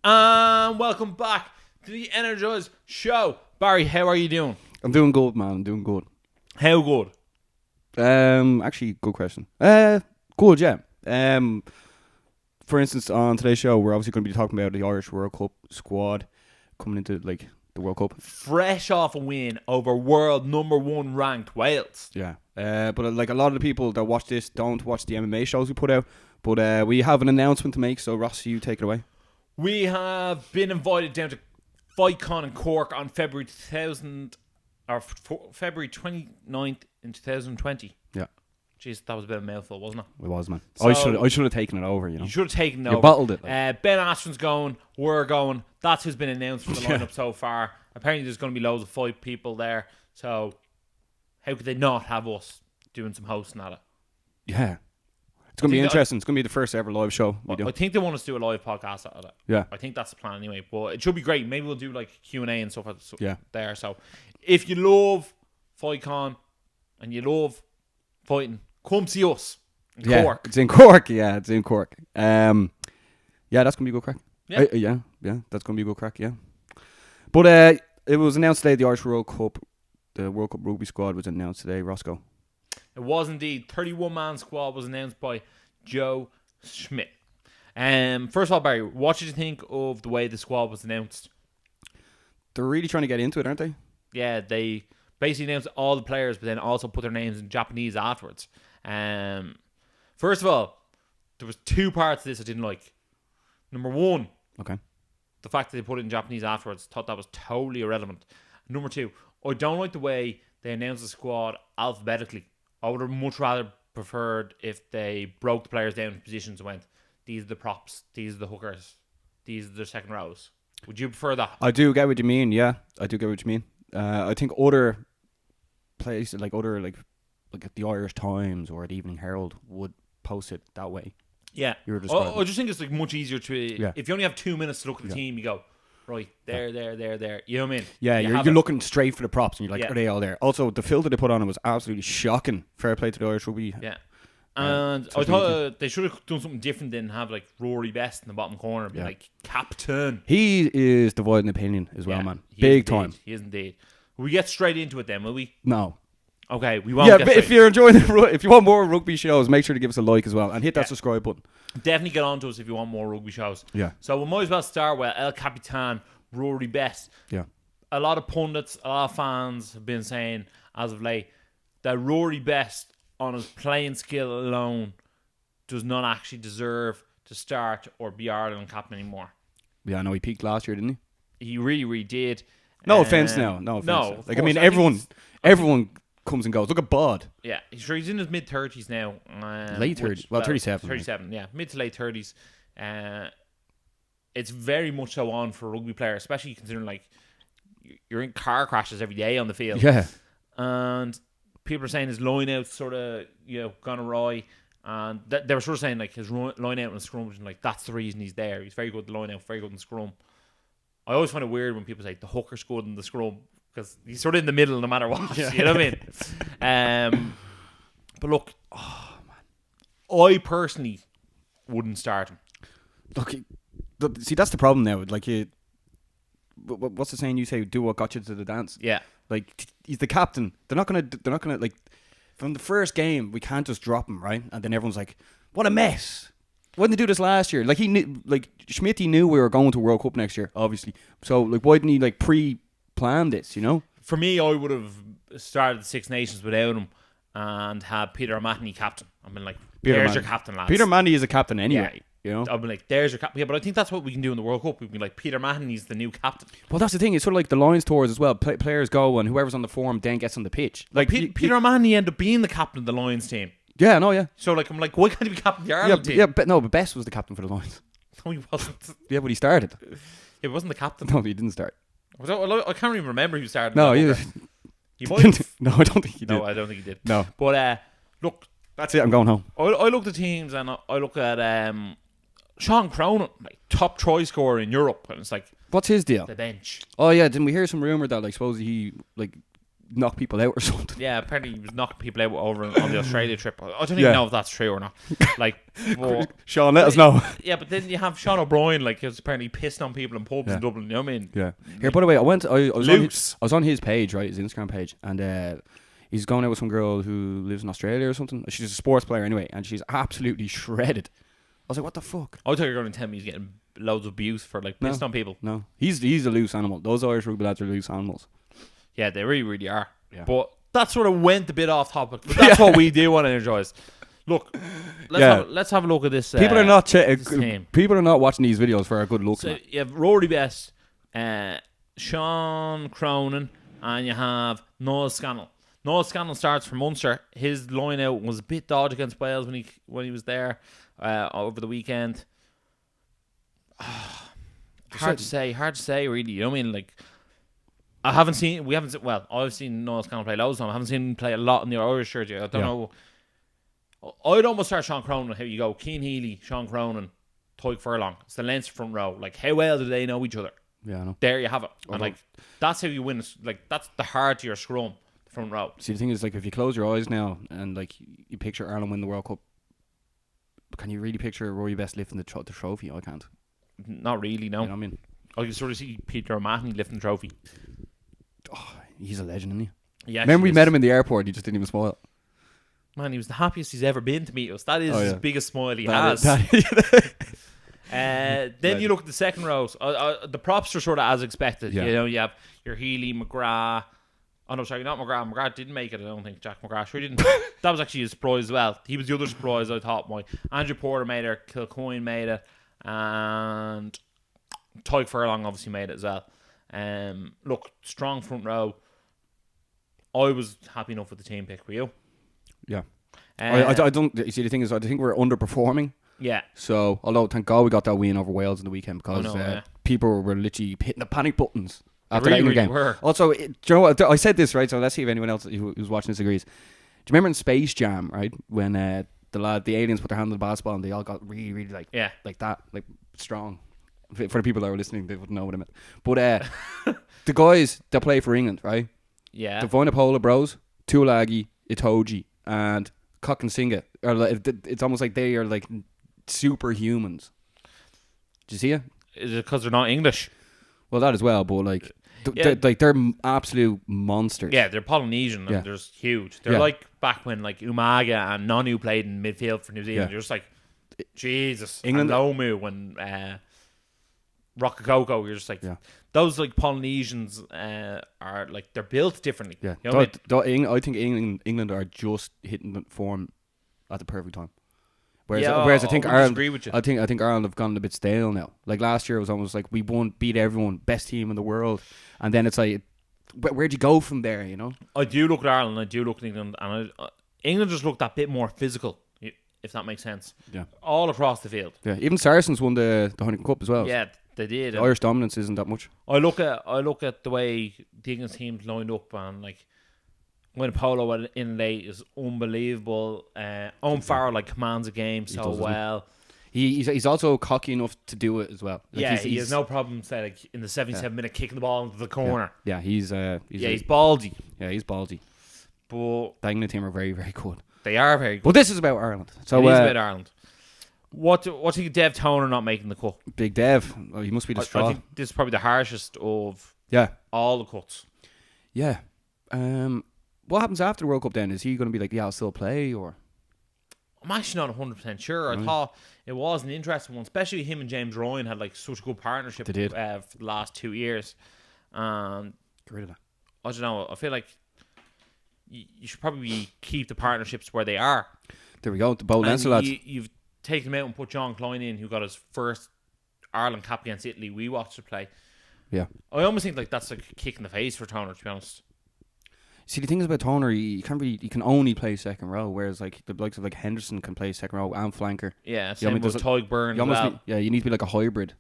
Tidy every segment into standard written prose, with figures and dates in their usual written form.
And welcome back to the Energized Show. Barry, how are you doing? I'm doing good, man. I'm doing good. How good? Actually, good question. Good, yeah. For instance, on today's show, we're obviously going to be talking about the Irish World Cup squad coming into the World Cup. Fresh off a win over world number 1 ranked Wales. Yeah. But a lot of the people that watch this don't watch the MMA shows we put out. But we have an announcement to make, so Ross, you take it away. We have been invited down to FightCon in Cork on February 29th in 2020. Yeah. Jeez, that was a bit of a mouthful, wasn't it? It was, man. So, I should have taken it over, you know. You should have taken it over. You bottled it. Ben Askren's going, we're going. That's who's been announced for the lineup so far. Apparently there's going to be loads of fight people there. So how could they not have us doing some hosting at it? Yeah. It's going to be interesting. It's going to be the first ever live show we do. I think they want us to do a live podcast at it. Yeah. I think that's the plan anyway. But it should be great. Maybe we'll do like Q&A and stuff there. So if you love FightCon and you love fighting, come see us in Cork. It's in Cork. Yeah, it's in Cork. Yeah, that's going to be a good crack. Yeah. Yeah, that's going to be a good crack, yeah. But it was announced today, the Irish World Cup, the World Cup rugby squad was announced today. Roscoe. It was indeed. 31-man squad was announced by Joe Schmidt. First of all, Barry, what did you think of the way the squad was announced? They're really trying to get into it, aren't they? Yeah, they basically announced all the players, but then also put their names in Japanese afterwards. First of all, there was 2 parts of this I didn't like. Number 1, okay, the fact that they put it in Japanese afterwards, thought that was totally irrelevant. Number 2, I don't like the way they announced the squad alphabetically. I would have much rather preferred if they broke the players down into positions and went, these are the props, these are the hookers, these are the second rows. Would you prefer that? I do get what you mean, yeah. I do get what you mean. I think other places, like the Irish Times or the Evening Herald would post it that way. Yeah. I just think it's like much easier to, if you only have 2 minutes to look at the team, you go, right, there. You know what I mean? Yeah, you're looking straight for the props and you're like, are they all there? Also, the filter they put on it was absolutely shocking. Fair play to the Irish rugby. Yeah. And I thought they should have done something different than have like Rory Best in the bottom corner, be like captain. He is dividing opinion as well, man. Big time. He is indeed. Will we get straight into it then, will we? No. Okay, we won't. Yeah, but if you're enjoying if you want more rugby shows, make sure to give us a like as well and hit that subscribe button. Definitely get on to us if you want more rugby shows. Yeah. So we might as well start with El Capitan Rory Best. Yeah. A lot of pundits, a lot of fans have been saying as of late that Rory Best, on his playing skill alone, does not actually deserve to start or be Ireland captain anymore. Yeah, I know he peaked last year, didn't he? He really did. No offense now. No offense. No, like, I mean, everyone comes and goes. Look at Bod. Yeah, he's in his mid-30s now. Late 30s. Well, 37. 37, yeah. Mid to late 30s. It's very much so on for a rugby player, especially considering, like, you're in car crashes every day on the field. Yeah. And people are saying his line-out's sort of, gone awry. And they were sort of saying, like, his line-out in scrum, and like, that's the reason he's there. He's very good at the line-out, very good in scrum. I always find it weird when people say the hooker's good in the scrum, because he's sort of in the middle no matter what. You know what I mean? But look, I personally wouldn't start him. Look, see, that's the problem now. Like, what's the saying? You say, do what got you to the dance. Yeah. Like, he's the captain. They're not gonna like, from the first game, we can't just drop him, right? And then everyone's like, what a mess. Why didn't they do this last year? Like, he knew, like, Schmitty knew we were going to World Cup next year, obviously. So, like, why didn't he, like, pre-plan this, you know? For me, I would have started the Six Nations without him and had Peter O'Mahony captain. I've been like, there's your captain, lads. Peter O'Mahony is a captain anyway, you know? I've been like, there's your captain. Yeah, but I think that's what we can do in the World Cup. We can be like, Peter O'Mahony's the new captain. Well, that's the thing. It's sort of like the Lions tours as well. Players go and whoever's on the form then gets on the pitch. Like, Peter O'Mahony ended up being the captain of the Lions team. Yeah, no, yeah. So, like, I'm like, why can't he be captain of the Ireland team? Yeah, but Best was the captain for the Lions. No, he wasn't. Yeah, but he started. He wasn't the captain. No, he didn't start. I can't even remember who started. No, he might. No, I don't think he did. No, I don't think he did. No. But, look. That's it, I'm going home. I look at teams and I look at Sean Cronin, like, top try scorer in Europe. And it's like, what's his deal? The bench. Oh, yeah, didn't we hear some rumour that, like, suppose he, like, knock people out or something. Yeah, apparently he was knocking people out over on the Australia trip. I don't even know if that's true or not. Like, but, Sean, let us know. yeah, but then you have Sean O'Brien, like, who's apparently pissed on people in pubs in Dublin. You know what I mean? Yeah. Here, by the way, I was on his page, right, his Instagram page, and he's going out with some girl who lives in Australia or something. She's a sports player anyway, and she's absolutely shredded. I was like, what the fuck? I thought you were going to tell me he's getting loads of abuse for, like, pissed on people. No, he's a loose animal. Those Irish rugby lads are loose animals. Yeah, they really, really are. Yeah. But that sort of went a bit off topic. But that's what we do on Energized. Look, let's have a look at this. People are not team. People are not watching these videos for our good looks. So you have Rory Best, Sean Cronin, and you have Noel Scannell. Noel Scannell starts for Munster. His line out was a bit dodgy against Wales when he was there over the weekend. Hard to say, really. You know what I mean? Like, I've seen Noel Scannell play loads of time. I haven't seen him play a lot in the Irish shirt yet. I don't know. I'd almost start Sean Cronin. How you go? Cian Healy, Sean Cronin, Tyke Furlong. It's the Leinster front row. Like, how well do they know each other? Yeah, I know. There you have it. And like, that's how you win. Like, that's the heart of your scrum, the front row. See, the thing is, like, if you close your eyes now and like you picture Ireland win the World Cup, can you really picture Rory Best lifting the trophy? I can't. Not really, no. You know what I mean? I can sort of see Peter O'Mahony lifting the trophy. Oh, he's a legend, isn't he? Yeah. Remember we met him in the airport, he just didn't even smile. Man, he was the happiest he's ever been to meet us. That is his biggest smile he has. Then you look at the second rows. The props are sort of as expected. Yeah. You know, you have your Healy, McGrath. Oh no, sorry, not McGrath. McGrath didn't make it, I don't think. Jack McGrath sure didn't. That was actually a surprise as well. He was the other surprise, I thought. Andrew Porter made it, Kilcoyne made it, and Tyke Furlong obviously made it as well. Look, strong front row. I was happy enough with the team pick. Were you? Yeah. I don't. You see, the thing is, I think we're underperforming. Yeah. So, although thank God we got that win over Wales in the weekend because people were literally hitting the panic buttons after that game. Were. Also, do you know what? I said this, right? So let's see if anyone else who's watching this agrees. Do you remember in Space Jam, right, when the aliens put their hand on the basketball and they all got really, really like that, like strong. For the people that were listening, they wouldn't know what I meant. But the guys that play for England, right? Yeah. The Vinopola Bros, Tulagi, Itoji, and Kokansinga are like, it's almost like they are like superhumans. Did you see it? Is it because they're not English? Well, that as well, but like, they're absolute monsters. Yeah, they're Polynesian and they're huge. They're like back when like Umaga and Nonu played in midfield for New Zealand. You're just like, Jesus. England, and Lomu when Rocococo, you're just like, those like Polynesians are like, they're built differently. Yeah, you know I think England are just hitting the form at the perfect time. Whereas I think Ireland, agree with you. I think Ireland have gone a bit stale now. Like last year, it was almost like we beat everyone, best team in the world, and then it's like, where'd you go from there? You know. I do look at Ireland, I do look at England, and England just looked that bit more physical, if that makes sense. Yeah. All across the field. Yeah. Even Saracens won the Heineken Cup as well. Yeah, they did. The Irish dominance isn't that much. I look at the way the England team's lined up, and like when Polo in late is unbelievable. Owen Farrell like commands a game so well. He's also cocky enough to do it as well. Like he has no problem say like in the 77-minute kicking the ball into the corner. Yeah, he's ballsy. Yeah, he's ballsy. But the England team are very, very good. They are very good. But this is about Ireland. So it is about Ireland. What do you think Dev Toner not making the cut? Big Dev. Oh, he must be distraught. I think this is probably the harshest of all the cuts. Yeah. What happens after the World Cup then? Is he going to be like, I'll still play, or? I'm actually not 100% sure. I thought it was an interesting one, especially him and James Ryan had like such a good partnership. They did. For the last 2 years. I don't know. I feel like you should probably keep the partnerships where they are. There we go. The Bow Leinster lads. You've taken him out and put John Klein in, who got his first Ireland cap against Italy. We watched it play. Yeah. I almost think like that's like a kick in the face for Toner, to be honest. See, the thing is about Toner, he can only play second row, whereas like the likes of like Henderson can play second row and flanker. Yeah, same with Tyke Byrne as well. You need to be like a hybrid.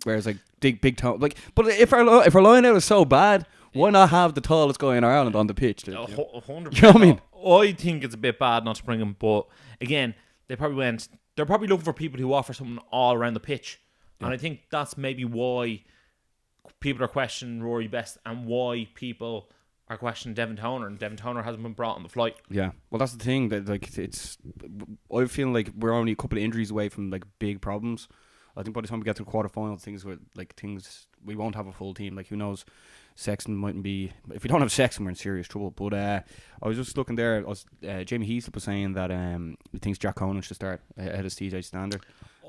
Whereas like big Toner, like, but if our line out is so bad, why not have the tallest guy in Ireland on the pitch? 100%. You know what I mean? I think it's a bit bad not to bring him, but again, they're probably looking for people who offer something all around the pitch, and I think that's maybe why people are questioning Rory Best and why people are questioning Devin Toner, and Devin Toner hasn't been brought on the flight. Yeah, well, that's the thing. That like I feel like we're only a couple of injuries away from like big problems. I think by the time we get to the quarterfinals, things we won't have a full team. Like who knows, Sexton mightn't be. If we don't have Sexton, we're in serious trouble. But I was just looking there. Jamie Heaslip was saying that he thinks Jack Conan should start ahead of CJ Stander.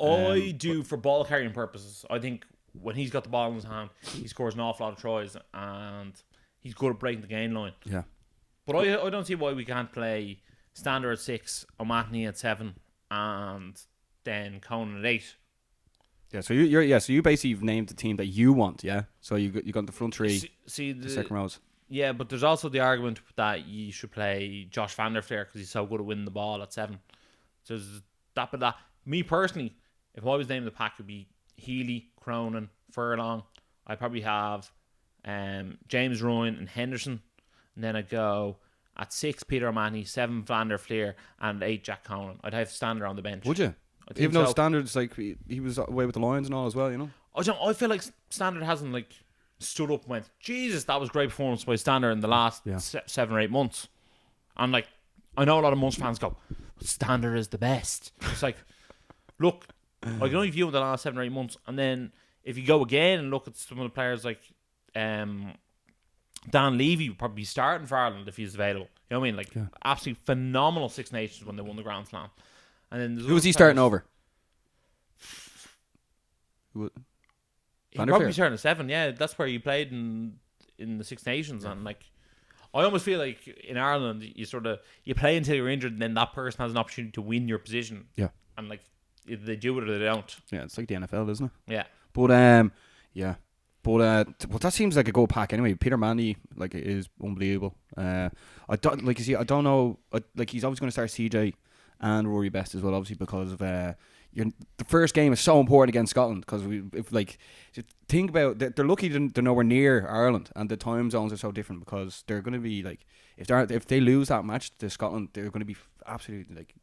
I do for ball carrying purposes. I think when he's got the ball in his hand, he scores an awful lot of tries, and he's good at breaking the gain line. Yeah. But I don't see why we can't play Stander at 6, O'Mahony at 7, and then Conan at 8. Yeah, so you basically have named the team that you want, yeah. So you got the front three, the second rows. Yeah, but there's also the argument that you should play Josh Van der Fleer because he's so good at winning the ball at 7. So there's that, but that. Me personally, if I was naming the pack, it would be Healy, Cronin, Furlong. I'd probably have James Ryan and Henderson, and then I'd go at 6 Peter O'Mahony, 7 Van der Fleer, and 8 Jack Conan. I'd have Stander on the bench. Would you? Even though Standard's like he was away with the Lions and all as well, you know. I feel like Standard hasn't like stood up and went, Jesus, that was great performance by Standard in the last 7 or 8 months. And like, I know a lot of Munster fans go, Standard is the best. It's like, look, I can only view in the last 7 or 8 months, and then if you go again and look at some of the players like Dan Levy would probably be starting for Ireland if he's available. You know what I mean? Like absolutely phenomenal Six Nations when they won the Grand Slam. And then who was he starting over? He'd probably be starting at 7. Yeah, that's where he played in the Six Nations, and like I almost feel like in Ireland you play until you're injured, and then that person has an opportunity to win your position. Yeah, and like either they do it or they don't. Yeah, it's like the NFL, isn't it? Yeah, but well, that seems like a good pack anyway. Peter Mandy like is unbelievable. I don't know. Like he's always going to start CJ and Rory Best as well, obviously because of the first game is so important against Scotland because think about they're lucky they're nowhere near Ireland and the time zones are so different because they're going to be like if they lose that match to Scotland they're going to be absolutely like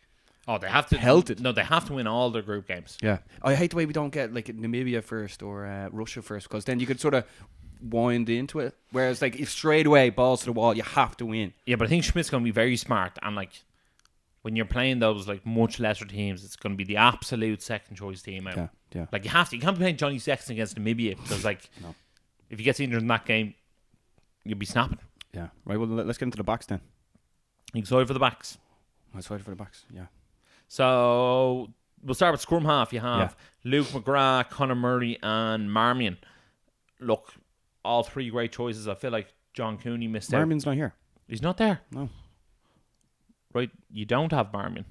they have to pelted. No, they have to win all their group games. Yeah, I hate the way we don't get like Namibia first or Russia first because then you could sort of wind into it. Whereas like if straight away balls to the wall, you have to win. Yeah, but I think Schmidt's going to be very smart and like. When you're playing those like much lesser teams, it's going to be the absolute second choice team out. Yeah. Like you can't be playing Johnny Sexton against Namibia because like if he gets injured in that game, you'll be snapping. Yeah. Right. Well, let's get into the backs then. You excited for the backs? I'm excited for the backs. Yeah. So we'll start with scrum half. You have Luke McGrath, Conor Murray, and Marmion. Look, all 3 great choices. I feel like John Cooney missed out. Marmion's not here. He's not there. No. Right, you don't have Marmion.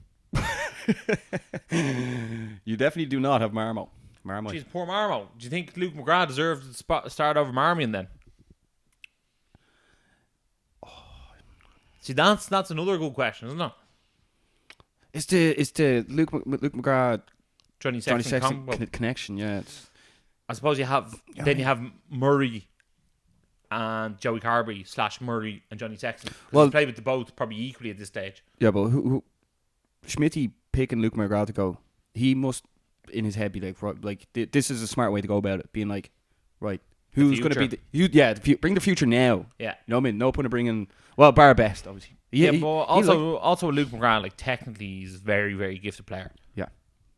You definitely do not have Marmo. Jeez, poor Marmo. Do you think Luke McGrath deserves to start over Marmion then? See, that's another good question, isn't it? It's the Luke McGrath Johnny Sexton connection. Yeah, I suppose you have then you have Murray and Joey Carberry / Murray and Johnny Sexton. Well, played with the both probably equally at this stage. Yeah, but who Schmitty picking Luke McGrath to go? He must in his head be like, right, like this is a smart way to go about it. Being like, right, who's going to be bring the future now. Yeah, you know what I mean. No point of bringing Bar Best obviously. But also Luke McGrath, like technically he's a very very gifted player. Yeah,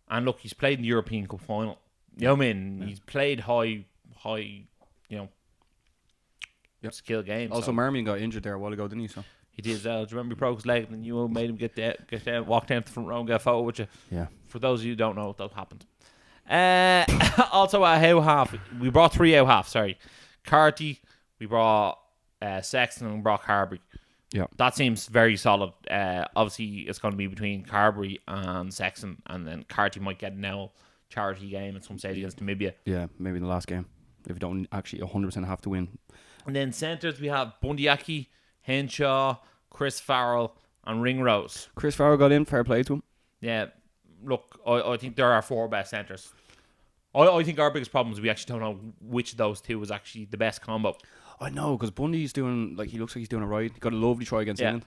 and look, he's played in the European Cup final. You know what I mean? Yeah. He's played high, skill games. Also, Marmion got injured there a while ago, didn't he? So he did. Do you remember he broke his leg and you made him get down, walk down to the front row and get a photo with you? Yeah. For those of you who don't know, that happened. Also, at out half, we brought 3 out half. Sorry, Carty, we brought Sexton, and we brought Carberry. Yeah, that seems very solid. Obviously, it's going to be between Carberry and Sexton, and then Carty might get an charity game at some stage against Namibia. Yeah, maybe in the last game if you don't actually 100% have to win. And then centres, we have Bundyaki, Henshaw, Chris Farrell, and Ringrose. Chris Farrell got in, fair play to him. Yeah, look, I think there are 4 best centres. I think our biggest problem is we actually don't know which of those 2 was actually the best combo. I know, because Bundy's doing, like, he looks like he's doing it right. He got a lovely try against England.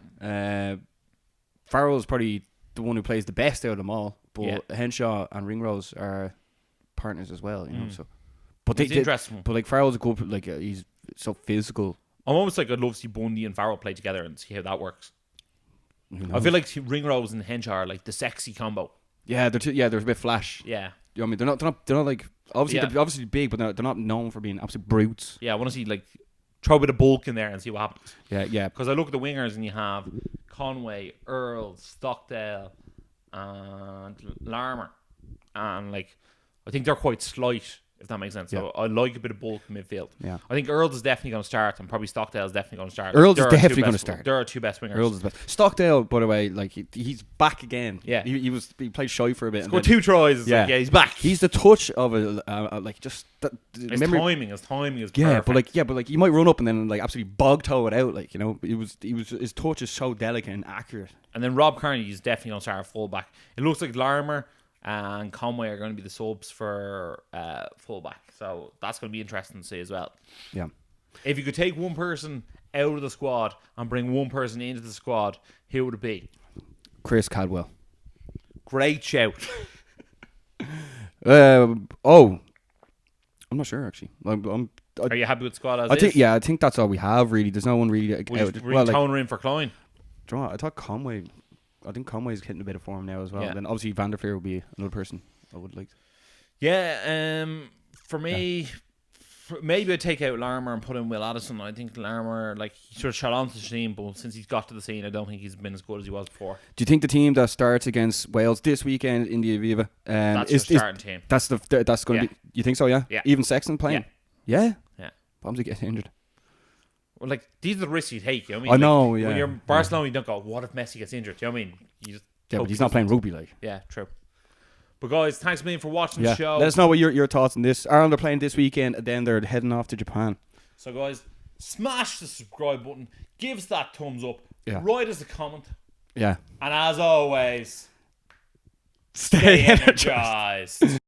Farrell's probably the one who plays the best out of them all, but Henshaw and Ringrose are partners as well, you know, so. But it's interesting. But like Farrell's a good, like he's so physical. I'm almost like I'd love to see Bundy and Farrell play together and see how that works. I feel like Ringrose and Henshaw are like the sexy combo. Yeah, they're a bit flash. Yeah. You know what I mean? They're not like obviously they're obviously big, but they're not known for being absolute brutes. Yeah, I want to see like throw a bit of bulk in there and see what happens. Yeah. Because I look at the wingers and you have Conway, Earl, Stockdale, and Larmer, and like I think they're quite slight, if that makes sense. So I like a bit of bulk in midfield. Yeah. I think Earls is definitely going to start, and probably Stockdale is definitely going to start. Earls is definitely going to start. There are two best wingers. Earls is best. Stockdale, by the way, like he's back again. Yeah. He played shy for a bit. Scored 2 tries. Yeah, he's back. He's the touch of like just that. His timing is perfect. But like you might run up and then like absolutely bog toe it out. Like, you know, his touch is so delicate and accurate. And then Rob Kearney is definitely going to start at fullback. It looks like Larmer and Conway are going to be the subs for fullback. So that's going to be interesting to see as well. Yeah. If you could take one person out of the squad and bring one person into the squad, who would it be? Chris Cadwell. Great shout. I'm not sure actually. Are you happy with the squad as is? is? I think that's all we have really. There's no one really out. Toner in for Klein. Do you know what? I thought Conway. I think Conway's hitting a bit of form now as well. Yeah. Then obviously Vanderfleer would be another person I would like. Yeah, for me, maybe I'd take out Larmer and put in Will Addison. I think Larmer, like, he sort of shot onto the scene, but since he's got to the scene, I don't think he's been as good as he was before. Do you think the team that starts against Wales this weekend in the Aviva that's the starting team? That's going to be. You think so? Yeah. Yeah. Even Sexton playing. Yeah. Bombs get injured. Well, like, these are the risks you take. You know what I mean? know. Like, yeah. When you're Barcelona, you don't go, "What if Messi gets injured?" Do you know what I mean? You just but he's not playing rugby, like. Yeah, true. But guys, thanks a million for watching the show. Let us know what your thoughts on this. Ireland are playing this weekend, and then they're heading off to Japan. So guys, smash the subscribe button, give us that thumbs up, Yeah. write us a comment, Yeah. and as always, Stay energized. energized.